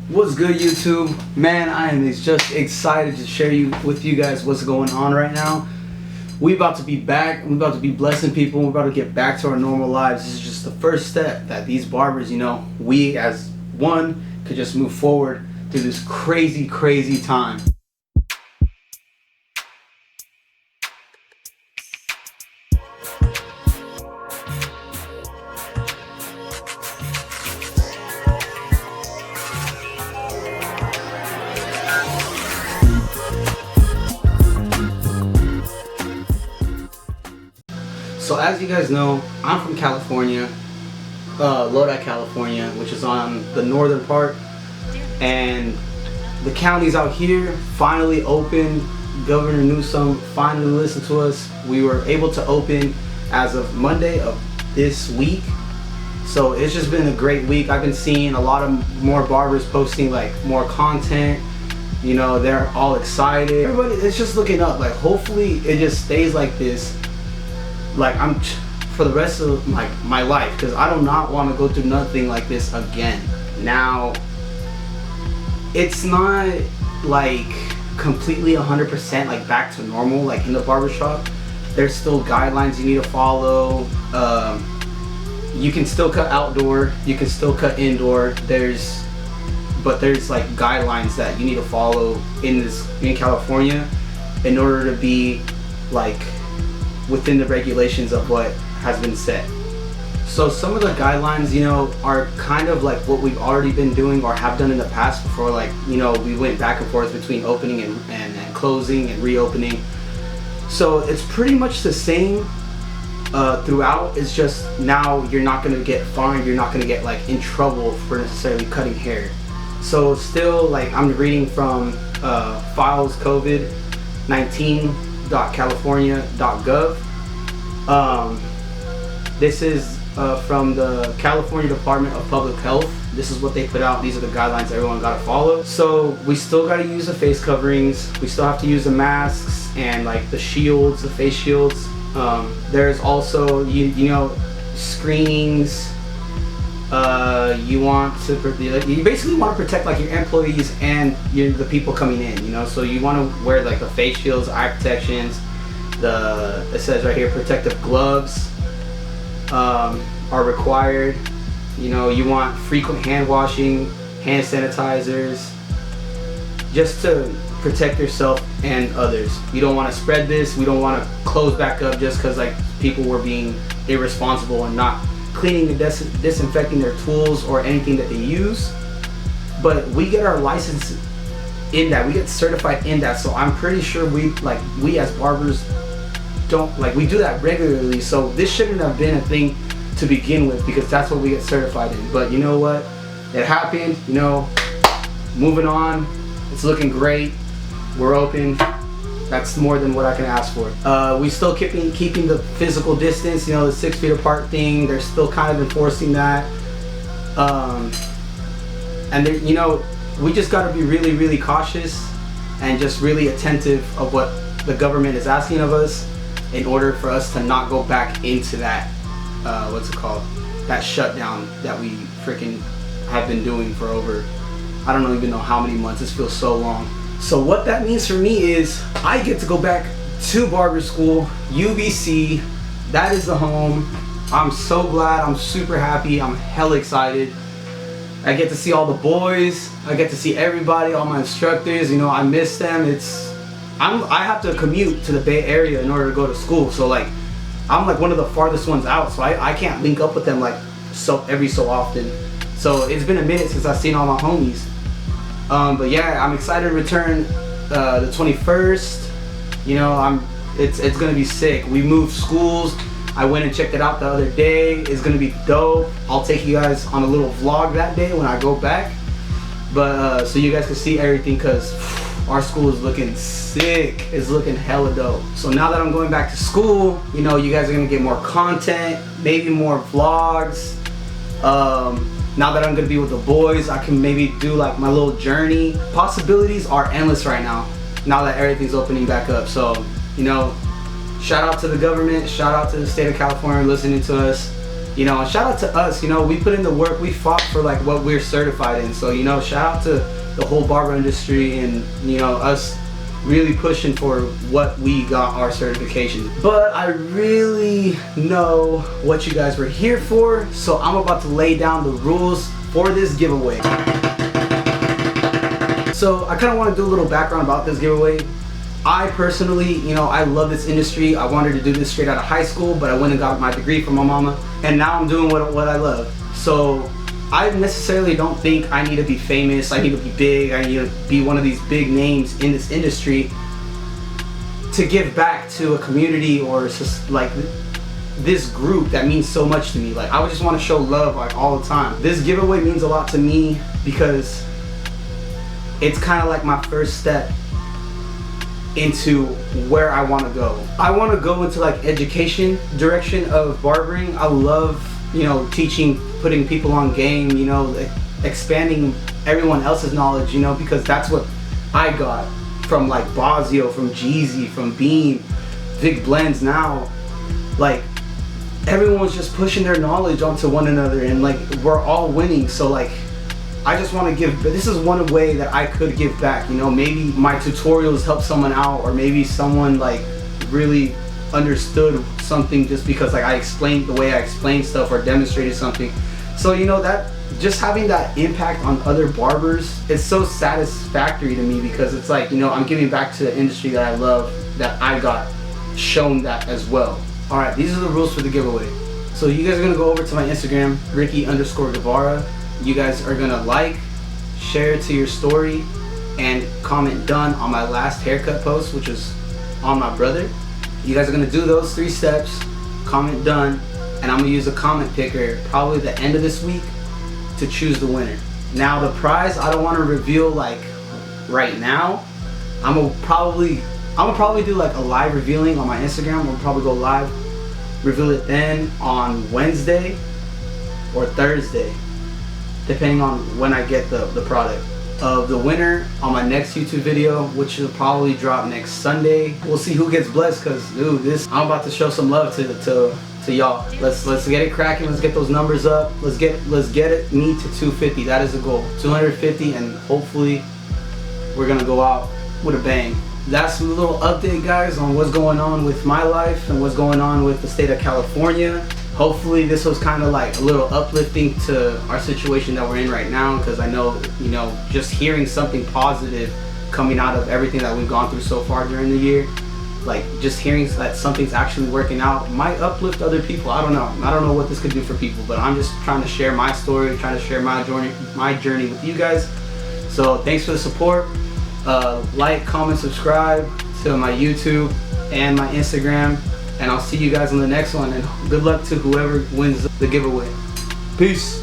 What's good, YouTube? Man, I am just excited to share with you guys what's going on right now. We about to be back. We're about to be blessing people. We're about to get back to our normal lives. This is just the first step that these barbers, we as one could just move forward through this crazy, crazy time. So as you guys know, I'm from California, Lodi, California, which is on the northern part, and the counties out here finally opened. Governor Newsom finally listened to us. We were able to open as of Monday of this week. So it's just been a great week. I've been seeing a lot of more barbers posting like more content. They're all excited. Everybody, it's just looking up. Like hopefully it just stays like this. Like I'm for the rest of my life, because I do not want to go through nothing like this again. Now it's not like completely 100% like back to normal like in the barbershop. There's still guidelines you need to follow. You can still cut outdoor, you can still cut indoor. There's like guidelines that you need to follow in California in order to be like within the regulations of what has been set. So some of the guidelines, are kind of like what we've already been doing or have done in the past before. Like, we went back and forth between opening and closing and reopening. So it's pretty much the same throughout. It's just now you're not gonna get fined, you're not gonna get like in trouble for necessarily cutting hair. So still, like, I'm reading from files covid19.california.gov. This is from the California Department of Public Health. This is what they put out. These are the guidelines everyone gotta follow. So we still gotta use the face coverings. We still have to use the masks and like the shields, the face shields. There's also screenings. You basically want to protect like your employees and the people coming in. So you want to wear like the face shields, eye protections. It says right here, protective gloves are required. You want frequent hand washing, hand sanitizers, just to protect yourself and others. You don't want to spread this. We don't want to close back up just because like people were being irresponsible and not cleaning and disinfecting their tools or anything that they use. But we get our license in that, we get certified in that. So I'm pretty sure we as barbers we do that regularly. So this shouldn't have been a thing to begin with, because that's what we get certified in. But you know what? It happened. Moving on. It's looking great. We're open. That's more than what I can ask for. We still keeping the physical distance. The 6 feet apart thing. They're still kind of enforcing that. And we just got to be really, really cautious and just really attentive of what the government is asking of us, in order for us to not go back into that, that shutdown that we freaking have been doing for over, I don't even know how many months. This feels so long. So what that means for me is I get to go back to barber school, UBC. That is the home. I'm so glad. I'm super happy. I'm hella excited. I get to see all the boys. I get to see everybody, all my instructors. I miss them. I have to commute to the Bay Area in order to go to school. So like, I'm like one of the farthest ones out. So I can't link up with them like every so often. So it's been a minute since I've seen all my homies. But yeah, I'm excited to return the 21st. It's gonna be sick. We moved schools. I went and checked it out the other day. It's gonna be dope. I'll take you guys on a little vlog that day when I go back. But so you guys can see everything, because our school is looking sick. It's looking hella dope. So now that I'm going back to school, you guys are gonna get more content, maybe more vlogs. Now that I'm gonna be with the boys, I can maybe do like my little journey. Possibilities are endless right now that everything's opening back up. So, shout out to the government, shout out to the state of California listening to us. You know, shout out to us, you know, we put in the work, we fought for like what we're certified in. So, you know, shout out to the whole barber industry and, you know, us really pushing for what we got our certification. But I really know what you guys were here for, so I'm about to lay down the rules for this giveaway. So I kind of want to do a little background about this giveaway. I personally, you know, I love this industry. I wanted to do this straight out of high school, but I went and got my degree from my mama, and now I'm doing what I love. So I necessarily don't think I need to be famous, I need to be big, I need to be one of these big names in this industry to give back to a community or just like this group that means so much to me. Like, I would just want to show love like all the time. This giveaway means a lot to me because it's kind of like my first step into where I want to go. I want to go into like education direction of barbering. I love, you know, teaching, putting people on game, you know, expanding everyone else's knowledge, you know, because that's what I got from like Bosio, from Jeezy, from Beam, Vic Blends now. Like, everyone's just pushing their knowledge onto one another and like we're all winning. So like, I just want to give, this is one way that I could give back, you know, maybe my tutorials help someone out, or maybe someone like really understood something just because like I explained the way I explained stuff or demonstrated something. So, you know, that just having that impact on other barbers, it's so satisfactory to me because it's like, you know, I'm giving back to the industry that I love, that I got shown that as well. All right, these are the rules for the giveaway. So you guys are gonna go over to my Instagram, Ricky_Guevara. You guys are gonna like, share it to your story, and comment done on my last haircut post, which is on my brother. You guys are gonna do those 3 steps, comment done, and I'm gonna use a comment picker probably the end of this week to choose the winner. Now the prize, I don't wanna reveal like right now. I'm gonna probably do like a live revealing on my Instagram. We'll probably go live, reveal it then on Wednesday or Thursday, depending on when I get the product of the winner on my next YouTube video, which will probably drop next Sunday. We'll see who gets blessed, because dude, I'm about to show some love to y'all. Let's get it cracking. Let's get those numbers up. Let's get it me to 250. That is the goal. 250, and hopefully we're gonna go out with a bang. That's a little update, guys, on what's going on with my life and what's going on with the state of California. Hopefully this was kind of like a little uplifting to our situation that we're in right now, because I know, you know, just hearing something positive coming out of everything that we've gone through so far during the year, like just hearing that something's actually working out might uplift other people. I don't know what this could do for people, but I'm just trying to share my story, trying to share my journey with you guys. So thanks for the support. Like, comment, subscribe to my YouTube and my Instagram. And I'll see you guys on the next one, and good luck to whoever wins the giveaway. Peace.